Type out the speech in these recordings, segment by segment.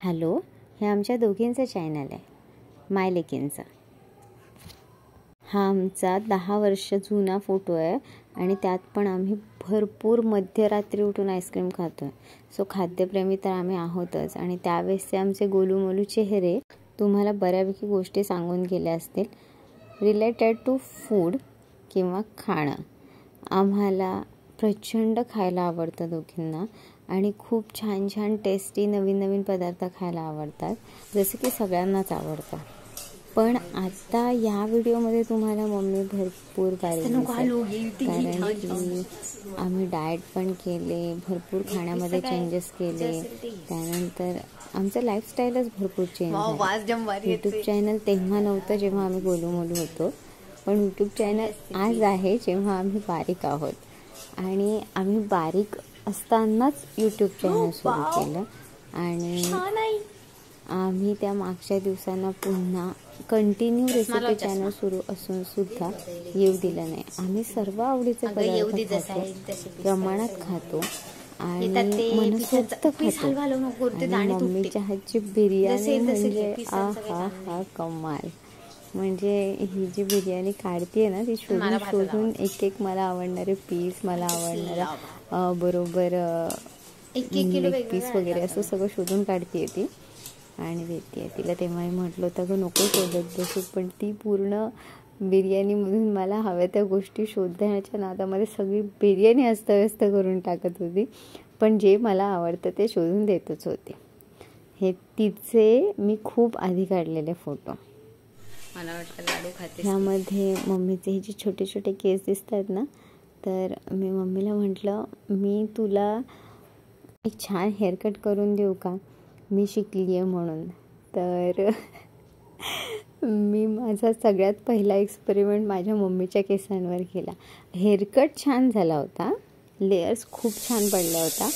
Hello, हे आमच्या दोघींचं channel आहे, माय लेकिनचं. हा आमचा 10 वर्ष जुना फोटो आहे आणि त्यात पण आम्ही भरपूर मध्यरात्री उठून आईस्क्रीम खातो आहे. सो खाद्यप्रेमी तर आम्ही आहोतच. आणि त्यावेळेसचे आमचे गोलूमोलू चेहरे तुम्हाला बऱ्यापैकी गोष्टी सांगून गेल्या असतील रिलेटेड टू फूड किंवा खाणं. आम्हाला प्रचंड खायला आवडतं दोघींना आणि खूप छान छान टेस्टी नवीन नवीन पदार्थ खायला आवडतात, जसे की सगळ्यांनाच आवडतं. पण आता या व्हिडिओमध्ये तुम्हाला मम्मी भरपूर बारीक दिसेल, कारण की आम्ही डाएट पण केले, भरपूर खाण्यामध्ये चेंजेस केले. त्यानंतर आमचं लाईफस्टाईलच भरपूर चेंज झालं. यूट्यूब चॅनल तेव्हा नव्हतं जेव्हा आम्ही गोलूमोलू होतो, पण यूट्यूब चॅनल आज आहे जेव्हा आम्ही बारीक आहोत. आणि आम्ही बारीक असतानाच यूट्यूब चॅनल सुरू केलं आणि आम्ही त्या मागच्या दिवसांना पुन्हा कंटिन्यू रेसिपी चॅनल सुरू असून सुद्धा येऊ दिलं नाही. आम्ही सर्व आवडीचे पदार्थ खातो, प्रमाणात खातो आणि मनसोक्त खातो. आणि मम्मीच्या हातची बिर्याणी म्हणजे हा कमाल. म्हणजे ही जी बिर्याणी काढते ना, ती शोधून शोधून एक एक मला आवडणारे पीस, मला आवडणारा बरोबर लेग पीस वगैरे असं सगळं शोधून काढते ती आणि देते. तिला तेव्हा म्हटलं होतं की नको शोधत बसू, पण ती पूर्ण बिर्याणीमधून मला हव्या त्या गोष्टी शोधण्याच्या नादामध्ये सगळी बिर्याणी अस्तव्यस्त करून टाकत होती. पण जे मला आवडतं ते शोधून देतच होते. हे तिचे मी खूप आधी काढलेले फोटो. मला वाटतं लाडू खाते. ह्यामध्ये मम्मीचे हे जे छोटे छोटे केस दिसतात ना, तर मी मम्मीला म्हटलं मी तुला एक छान हेअरकट करून देऊ का, मी शिकली आहे म्हणून. तर मी माझा सगळ्यात पहिला एक्सपेरिमेंट माझ्या मम्मीच्या केसांवर केला. हेअरकट छान झाला होता, लेयर्स खूप छान पडल्या होता,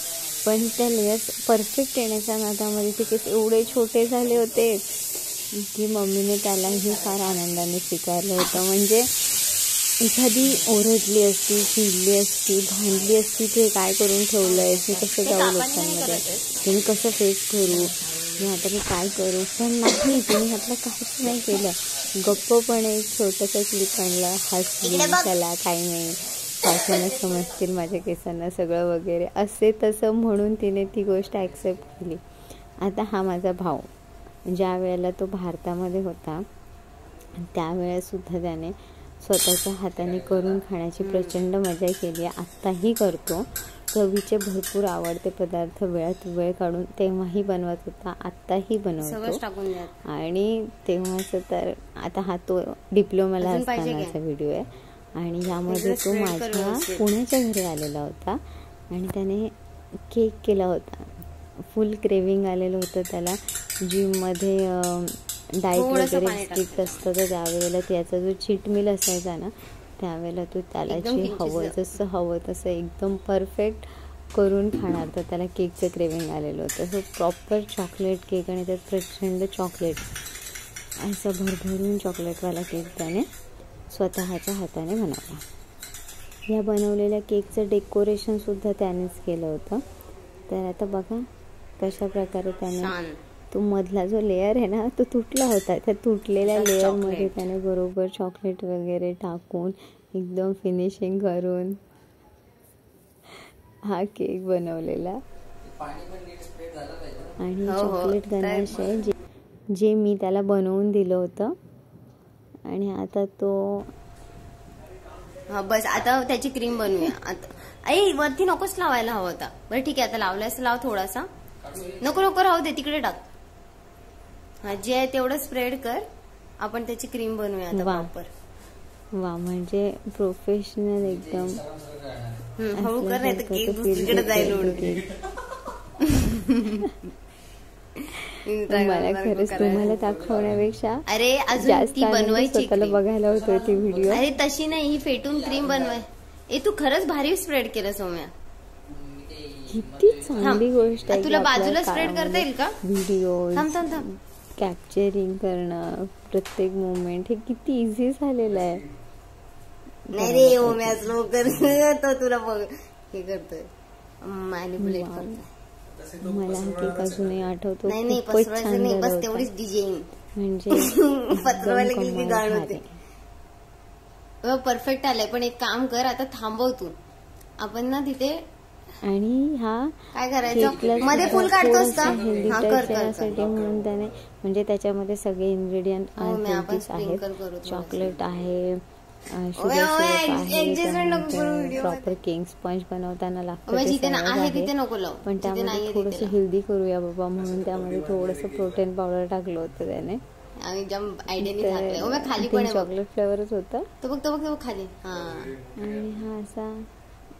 पण त्या लेयर्स परफेक्ट येण्याच्या नादामध्ये ते केस एवढे छोटे झाले होते की मम्मीने त्यालाही फार आनंदाने स्वीकारलं होतं. म्हणजे एखादी ओरडली असती, चिडली असती, भांडली असती, ते काय करून ठेवलं आहे, मी कसं जाऊ लोकांमध्ये, तुम्ही कसं फेस करू, मी आता मी काय करू. पण नाही, तिने आपलं काहीच नाही केलं. गप्पपणे एक छोटंसं क्लिप आणलं, हसली, त्याला काही नाही, पावसानं समजतील माझ्या केसांना सगळं वगैरे असे तसं म्हणून तिने ती गोष्ट ॲक्सेप्ट केली. आता हा माझा भाऊ, ज्या वेळेला तो भारतामध्ये होता त्यावेळेसुद्धा त्याने स्वतःच्या हाताने करून खाण्याची प्रचंड मजा केली. आत्ताही करतो. चवीचे भरपूर आवडते पदार्थ वेळात वेळ काढून तेव्हाही बनवत होता, आत्ताही बनवतो. आणि तेव्हाचं तर आता हा तो डिप्लोमाला असतानाचा व्हिडिओ आहे आणि यामध्ये तो माझ्या पुण्याच्या घरी आलेला होता आणि त्याने केक केला होता. फुल क्रेविंग आलेलं होतं त्याला. जिममध्ये डाएट वगैरे स्ट्रिक्ट असतं, तर त्यावेळेला त्याचा जो चीट मील असायचा ना, त्यावेळेला तो त्याला जे हवं जसं हवं तसं एकदम परफेक्ट करून खाणार. तर त्याला केकचं क्रेविंग आलेलं होतं. सो प्रॉपर चॉकलेट केक आणि त्यात प्रचंड चॉकलेट, असं भरभरून चॉकलेटवाला केक त्याने स्वतःच्या हाताने बनवला. या बनवलेल्या केकचं डेकोरेशनसुद्धा त्यानेच केलं होतं. तर आता बघा कशा प्रकारे त्याने तो मधला जो लेअर आहे ना, तो तुटला होता. त्या तुटलेल्या लेअरमध्ये त्याने बरोबर चॉकलेट वगैरे टाकून एकदम फिनिशिंग करून हा केक बनवलेला. आणि चॉकलेट गनाश आहे जे मी त्याला बनवून दिलं होतं. आणि आता तो बस आता त्याची क्रीम बनवूया. आता वरती नकोच लावायला हवा होता. बरं ठीक आहे, आता लावलायस लाव थोडासा. नको नको राहू दे, तिकडे टाक. हा जे आहे तेवढं स्प्रेड कर, आपण त्याची क्रीम बनवूया आता प्रॉपर. वा, म्हणजे प्रोफेशनल एकदम. हळू कर नाही तर केक दुसरीकडे जाईल उडून. मला खरंच तुम्हाला दाखवण्यापेक्षा अरे अजून ती बनवायची बघायला होतं ती व्हिडिओ. अरे तशी नाही, ही फेटून क्रीम बनवाय. तू खरंच भारी स्प्रेड केलं सौम्या. किती चांगली गोष्ट आहे. तुला बाजूला स्प्रेड करता येईल का? व्हिडिओ कॅप्चरिंग करणं, प्रत्येक मोमेंट हे किती इझी झालेलं आहे. नाही रे ओम्या, स्लो कर. तो तुला बघ हे करतोय, मॅनिपुलेट करतोय. मला हा केक अजूनही आठवतो. नाही नाही, खूपच पसरवायचं छान नाही, झाला बस होता. तेवढीच डिझाईन. म्हणजे पसरवायला एकदम गेली की कमाल गाण भारी. होते. परफेक्ट आलाय, पण एक काम कर, आता थांबव तू. आपण ना तिथे आणि हा काय करायचं, केकला मध्ये फुल काढतोस का? हेल्दी हा, टच कर कर देण्यासाठी म्हणून त्याने, म्हणजे त्याच्यामध्ये सगळे इन्ग्रेडियंट हो, मी आपण हेल्दीच आहेत. स्प्रिंकल करू थोडंसं. चॉकलेट आहे, शुगर ओया, ओया, सिरप आहे, adjustment नको करू त्यानंतर video प्रॉपर केक स्पंज बनवताना लागतं ओया, ते जिथे सगळं आहे आहे. तिथे नको लावू, पण जिथे त्यामध्ये नाहीये तिथे थोडंसं लाव. हेल्दी करूया बाबा म्हणून त्यामध्ये थोडंसं प्रोटीन पावडर टाकलं होतं त्याने. आम्ही जम आयडियाने झाकलंय. ओया, खाली पण आहे बघ. चॉकलेट फ्लेवरच होतं. तो बघ तो बघ तो बघ खाली. हा, आणि हा असा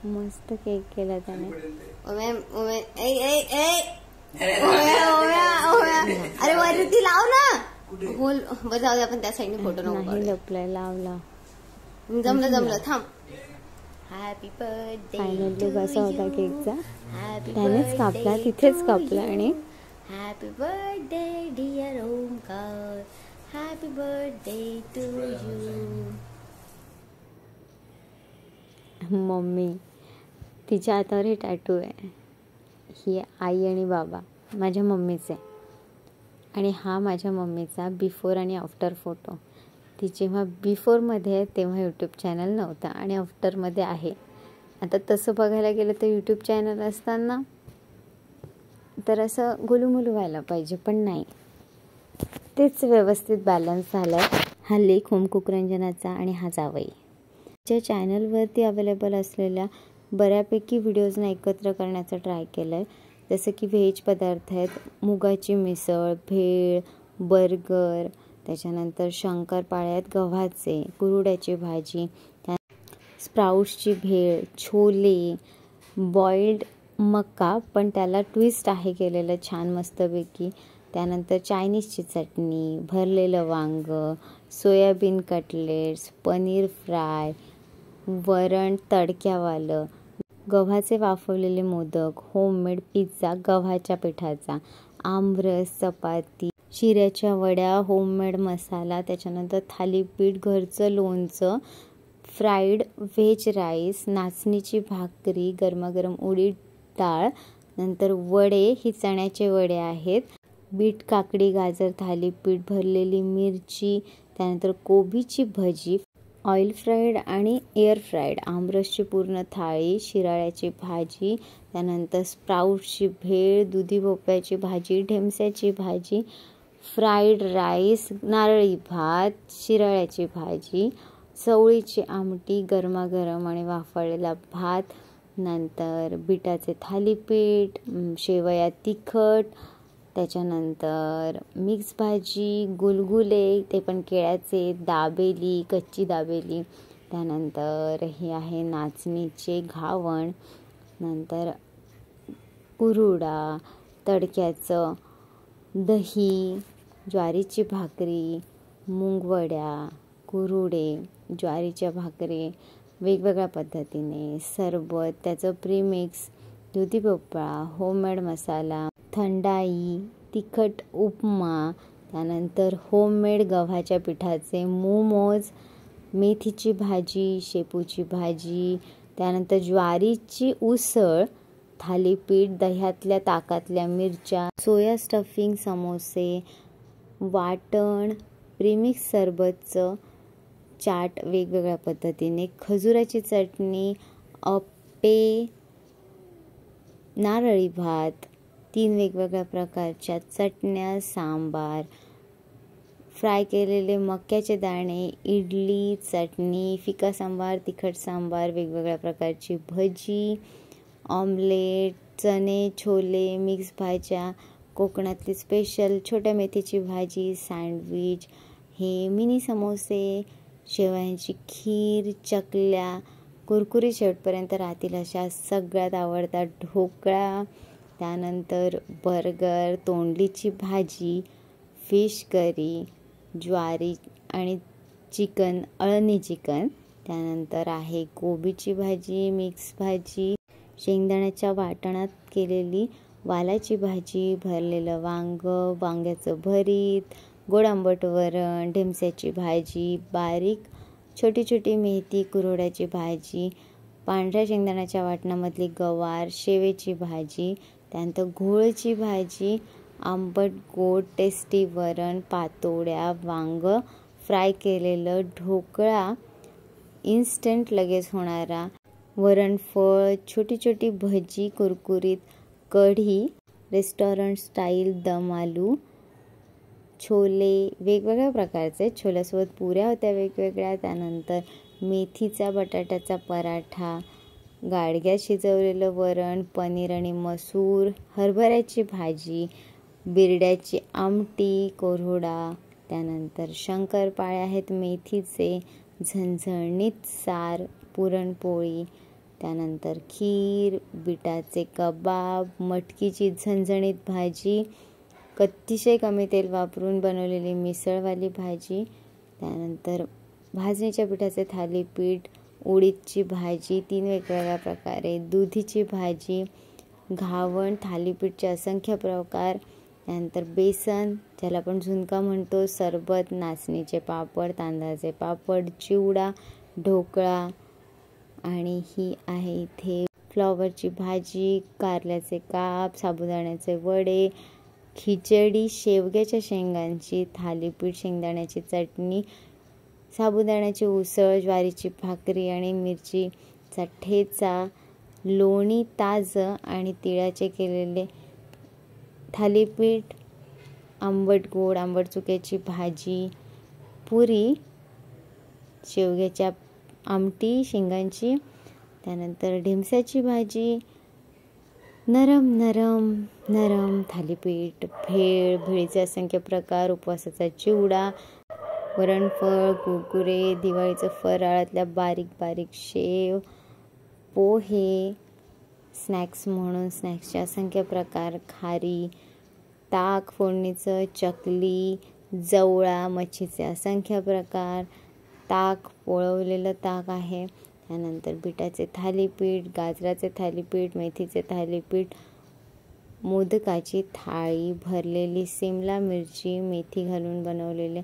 मस्त केक केला त्याने. ओया ओया, ए ए ए ओया ओया ओया, अरे वरती लाव ना. होल बरं, जाऊ दे, आपण त्या साईडने फोटो नको नाही काढूया. लपलाय, लावला. जमलं जमलं, थांब. Happy birthday. फायनल लुक असा होता केकचा. हॅपी त्यानेच कापला, तिथेच कापला. आणि happy birthday dear Omkar, happy birthday to you. Mummy, तिच्या हातावर हे टॅटू आहे. ही आई आणि बाबा माझ्या मम्मीचे, आणि हा माझ्या मम्मीचा बिफोर आणि आफ्टर फोटो. ती जेव्हा बिफोरमध्ये आहे तेव्हा यूट्यूब चॅनल नव्हता, आणि आफ्टरमध्ये आहे. आता तसं बघायला गेलं तर यूट्यूब चॅनल असताना तर असं गुलूमुलू व्हायला पाहिजे, पण नाही, तेच व्यवस्थित बॅलन्स झालं आहे. हा लेख होमकुक रंजनाचा आणि हा जावई. ज्या चॅनलवरती अवेलेबल असलेल्या बऱ्यापैकी व्हिडिओजना एकत्र करण्याचा ट्राय केला आहे. जसं की व्हेज पदार्थ आहेत, मुगाची मिसळ, भेळ, बर्गर, त्याच्यानंतर शंकरपाळ्यात गव्हाचे, कुरुड्याची भाजी, स्प्राउट्सची भेळ, छोले, बॉइल्ड मका पण त्याला ट्विस्ट आहे केलेलं छान मस्तपैकी. त्यानंतर चायनीजची चटणी, भरलेलं वांग, सोयाबीन कटलेट्स, पनीर फ्राय, वरण तडक्यावालं, गव्हाचे वाफवलेले मोदक, होममेड पिझ्झा गव्हाच्या पिठाचा, आमरस, चपाती, शिऱ्याच्या वड्या, होममेड मसाला, त्याच्यानंतर थालीपीठ, घरचं लोणचं, फ्राईड व्हेज राईस, नाचणीची भाकरी, गरमागरम उडीद डाळ, नंतर वडे, ही चण्याचे वडे आहेत, बीट काकडी गाजर थालीपीठ, भरलेली मिरची, त्यानंतर कोबीची भजी, ऑइल फ्राईड आणि एअर फ्राईड, आमरसची पूर्ण थाळी, शिराळ्याची भाजी, त्यानंतर स्प्राउट्सची भेळ, दुधी भोपळ्याची भाजी, ढेमस्याची भाजी, फ्राईड राईस, नारळी भात, शिराळ्याची भाजी, चवळीची आमटी, गरमागरम आणि वाफळलेला भात, नंतर बिटाचे थालीपीठ, शेवया तिखट, त्याच्यानंतर मिक्स भाजी, गुलगुले, ते पण केळ्याचे, दाबेली, कच्ची दाबेली, त्यानंतर हे आहे नाचणीचे घावण, नंतर कुरुडा, तडक्याचं दही, ज्वारीची भाकरी, मुंगवड्या, कुरुडे, ज्वारीच्या भाकरी वेगवेगळ्या पद्धतीने, सरबत, त्याचं प्रीमिक्स, दुधी भोपळा, होममेड मसाला, थंडाई, तिखट उपमा, त्यानंतर होममेड गव्हाच्या पिठाचे मोमोज, मेथीची भाजी, शेपूची भाजी, त्यानंतर ज्वारीची उसळ, थालीपीठ, दह्यातल्या ताकातल्या मिरच्या, सोया स्टफिंग, समोसे, वाटण, प्रीमिक्स सरबतचं चाट वेगवेगळ्या पद्धतीने, खजुराची चटणी, अप्पे, नारळी भात, 3 वेगवेगळ्या प्रकारच्या चटण्या, सांबार, फ्राय केलेले मक्याचे दाणे, इडली, चटणी, फिका सांबार, तिखट सांबार, वेगवेगळ्या प्रकारची भजी, ऑमलेट, चणे, छोले, मिक्स भाज्या, कोकणातली स्पेशल छोट्या मेथीची भाजी, सँडविच, हे मिनी समोसे, शेवयांची खीर, चकल्या, कुरकुरी शेवटपर्यंत राहतील अशा सगळ्यात आवडता ढोकळा, त्यानंतर बर्गर, तोंडलीची भाजी, फिश करी, ज्वारी आणि चिकन, अळणी चिकन, त्यानंतर आहे कोबीची भाजी, मिक्स भाजी, शेंगदाण्याच्या वाटणात केलेली वालाची भाजी, भरलेलं वांग, वांग्याचं भरीत, गोड आंबट वरण, ढेमस्याची भाजी, बारीक छोटी छोटी मेथी, कुरोड्याची भाजी, पांढऱ्या शेंगदाण्याच्या वाटणामधली गवार, शेवेची भाजी, त्यानंतर घोळची भाजी, आंबट गोड टेस्टी वरण, पातोड्या, वांग फ्राय केलेलं, ढोकळा इन्स्टंट लगेच होणारा, वरणफळ, छोटी छोटी भजी कुरकुरीत, कढी रेस्टॉरंट स्टाईल, दम आलू, छोले वेगवेगळ्या प्रकारचे, छोल्यासोबत पुऱ्या होत्या वेगवेगळ्या, त्यानंतर मेथीचा बटाट्याचा पराठा, गाडग्यात शिजवलेलं वरण, पनीर आणि मसूर, हरभऱ्याची भाजी, बिरड्याची आमटी, कोरहुडा, त्यानंतर शंकरपाळे आहेत मेथीचे, झणझणीत सार, पुरणपोळी, त्यानंतर खीर, बिटाचे कबाब, मटकीची झणझणीत भाजी, अतिशय कमी तेल वापरून बनवलेली मिसळवाली भाजी, त्यानंतर भाजणीच्या पिठाचे थालीपीठ, उडीदची भाजी 3 वेगवेगळ्या प्रकारे, दुधीची भाजी, घावण, थालीपीठचे असंख्य प्रकार, त्यानंतर बेसन ज्याला आपण झुणका म्हणतो, सरबत, नाचणीचे पापड, तांदळाचे पापड, चिवडा, ढोकळा आणि ही आहे इथे फ्लॉवरची भाजी, कारल्याचे काप, साबुदाण्याचे वडे, खिचडी, शेवग्याच्या शेंगांची थालीपीठ, शेंगदाण्याची चटणी, साबुदाण्याची उसळ, ज्वारीची भाकरी आणि मिरचीचा ठेचा, लोणी ताजं आणि तिळाचे केलेले थालीपीठ, आंबट गोड आंबट चुक्याची भाजी, पुरी, शेवग्याच्या आमटी शेंगांची, त्यानंतर ढिमसाची भाजी, नरम नरम नरम थालीपीठ, भेळ, भेळीचे असंख्य प्रकार, उपवासाचा चिवडा, वरणफळ, कुरकुरे, दिवाळीचं फराळातल्या बारीक बारीक शेव, पोहे, स्नॅक्स म्हणून स्नॅक्सचे असंख्य प्रकार, खारी, ताक फोडणीचं, चकली, जवळा, मच्छीचे असंख्य प्रकार, ताक, पोळवलेलं ताक आहे, त्यानंतर बिटाचे थालीपीठ, गाजराचे थालीपीठ, मेथीचे थालीपीठ, मोदकाची थाळी, भरलेली सिमला मिरची, मेथी घालून बनवलेले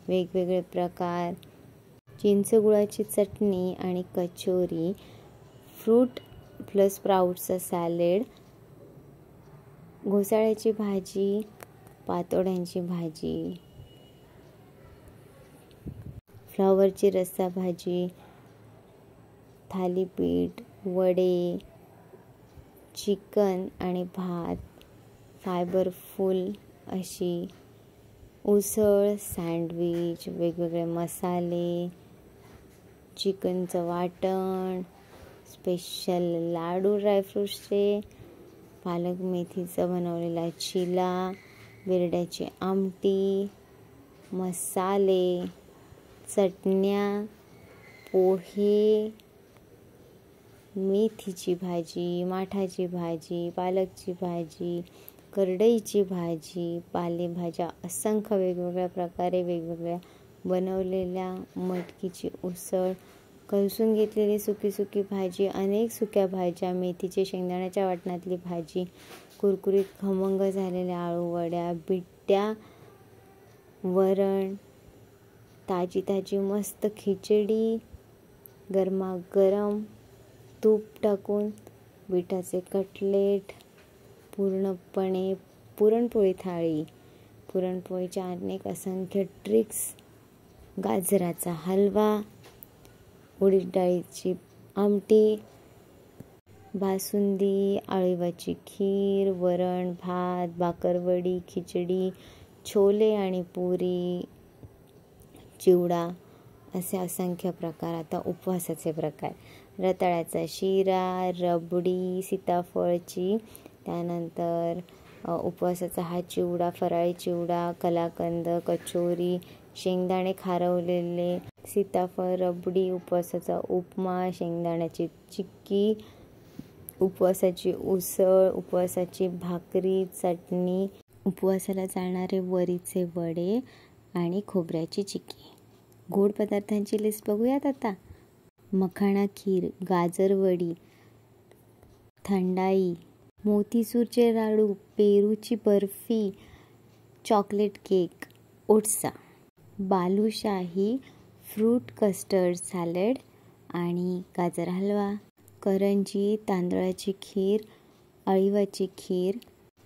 वेगवेगळे प्रकार, चिंचगुळाची चटणी आणि कचोरी, फ्रूट प्लस स्प्राउट्सचं सॅलेड, घोसाळ्याची भाजी, पातोड्यांची भाजी, फ्लॉवरची रस्सा भाजी, थालीपीठ, वडे, चिकन आणि भात, फायबरफुल अशी उसळ, सँडविच, वेगवेगळे मसाले, चिकनचं वाटण, स्पेशल लाडू ड्रायफ्रूट्सचे, पालक मेथीचा बनवलेला चिला, बिरड्याची आमटी, मसाले, चटण्या, पोहे, मेथीची भाजी, माठाची भाजी, पालकची भाजी, करडईची भाजी, पालेभाज्या असंख्य वेगवेगळ्या प्रकारे वेगवेगळ्या बनवलेल्या, मटकीची उसळ, कलसून घेतलेली सुकी सुकी भाजी, अनेक सुक्या भाज्या, मेथीची शेंगदाण्याच्या वाटणातली भाजी, कुरकुरीत खमंग झालेल्या आळू वड्या, बिट्ट्या, वरण, ताजी ताजी मस्त खिचडी, गरमागरम तूप टाकून, बिटाचे कटलेट, पूर्णपणे पुरणपोळी थाळी, पुरणपोळीच्या अनेक असंख्य ट्रिक्स, गाजराचा हलवा, उडीद डाळीची आमटी, बासुंदी, आळीवाची खीर, वरण भात, बाकरवडी, खिचडी, छोले आणि पुरी, चिवडा असे असंख्य प्रकार. आता उपवासाचे प्रकार, रताळ्याचा शिरा, रबडी, सीताफळची, त्यानंतर उपवासाचा हा चिवडा, फराळी चिवडा, कलाकंद, कचोरी, शेंगदाणे खारवलेले, सीताफळ रबडी, उपवासाचा उपमा, शेंगदाण्याची चिक्की, उपवासाची उसळ, उपवासाची भाकरी, चटणी, उपवासाला चालणारे वरीचे वडे आणि खोबऱ्याची चिक्की. गोड पदार्थांची लिस्ट बघूयात आता. मखाणा खीर, गाजरवडी, थंडाई, मोतीचूरचे लाडू, पेरूची बर्फी, चॉकलेट केक, ओट्सचा, बालुशाही, फ्रूट कस्टर्ड सॅलड आणि गाजर हलवा, करंजी, तांदळाची खीर, अळीवाची खीर,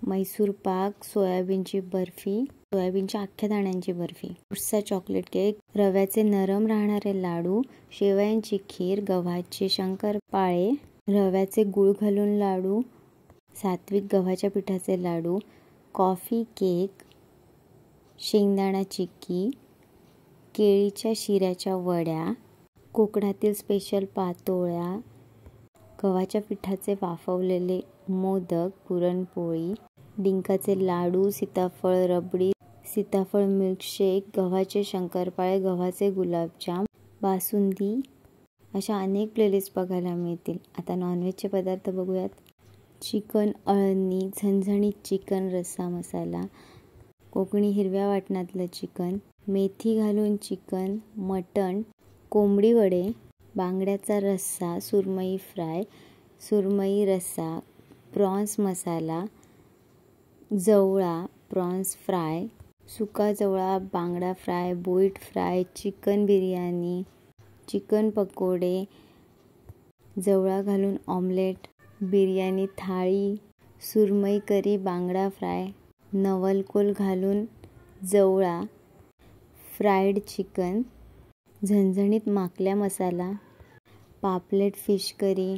मैसूर पाक, सोयाबीनची बर्फी, सोयाबीनच्या अख्ख्या दाण्यांची बर्फी, फ्रूट्सचा चॉकलेट केक, रव्याचे नरम राहणारे लाडू, शेवयांची खीर, गव्हाचे शंकरपाळे, रव्याचे गूळ घालून लाडू, सात्विक गव्हाच्या पिठाचे लाडू, कॉफी केक, शेंगदाणा चिक्की, केळीच्या शिऱ्याच्या वड्या, कोकणातील स्पेशल पातोळ्या, गव्हाच्या पिठाचे वाफवलेले मोदक, पुरणपोळी, डिंकाचे लाडू, सीताफळ रबडी, सीताफळ मिल्कशेक, गव्हाचे शंकरपाळे, गव्हाचे गुलाबजाम, बासुंदी, अशा अनेक प्लेलिस्ट बघायला मिळतील. आता नॉनव्हेजचे पदार्थ बघूयात. चिकन अळणी, झणझणीत चिकन रस्सा मसाला, कोकणी हिरव्या वाटणातलं चिकन, मेथी घालून चिकन, मटण, कोंबडी वडे, बांगड्याचा रस्सा, सुरमई फ्राय, सुरमई रस्सा, प्रॉन्स मसाला, जवळा, प्रॉन्स फ्राय, सुका जवळा, बांगडा फ्राय, बोईट fry, chicken biryani, chicken pakode, जवळा घालून ऑमलेट, बिर्याणी थाळी, सुरमई करी, बांगडा फ्राय, नवलकोल घालून जवळा, फ्राईड चिकन, झणझणीत माकल्या मसाला, पापलेट फिश करी,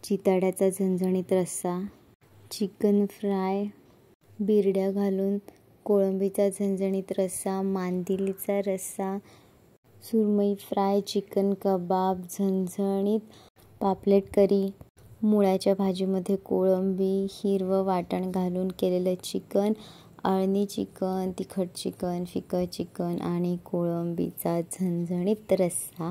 चिताड्याचा झणझणीत रस्सा, चिकन फ्राय, बिरड्या घालून कोळंबीचा झणझणीत रस्सा, मांदिलीचा रस्सा, सुरमई फ्राय, चिकन कबाब, झणझणीत पापलेट करी, मुळ्याच्या भाजीमध्ये कोळंबी, हिरवं वाटण घालून केलेलं चिकन, अळणी चिकन, तिखट चिकन, फिकं चिकन आणि कोळंबीचा झणझणीत रस्सा.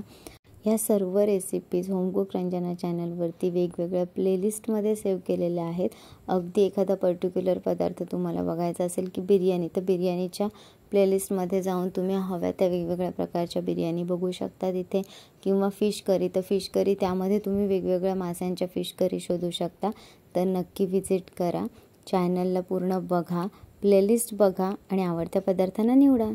ह्या सर्व रेसिपीज होमकुक रंजना चॅनलवरती वेगवेगळ्या प्लेलिस्टमध्ये सेव्ह केलेल्या आहेत. अगदी एखादा पर्टिक्युलर पदार्थ तुम्हाला बघायचा असेल की बिर्याणी, तर बिर्याणीच्या प्लेलिस्टमध्ये जाऊन तुम्ही हव्या त्या वेगवेगळ्या प्रकारच्या बिर्याणी बघू शकता तिथे, किंवा फिश करी, तर फिश करी त्यामध्ये तुम्ही वेगवेगळ्या माशांच्या फिश करी शोधू शकता. तर नक्की व्हिजिट करा, चॅनलला पूर्ण बघा, प्लेलिस्ट बघा आणि आवडत्या पदार्थांना निवडा.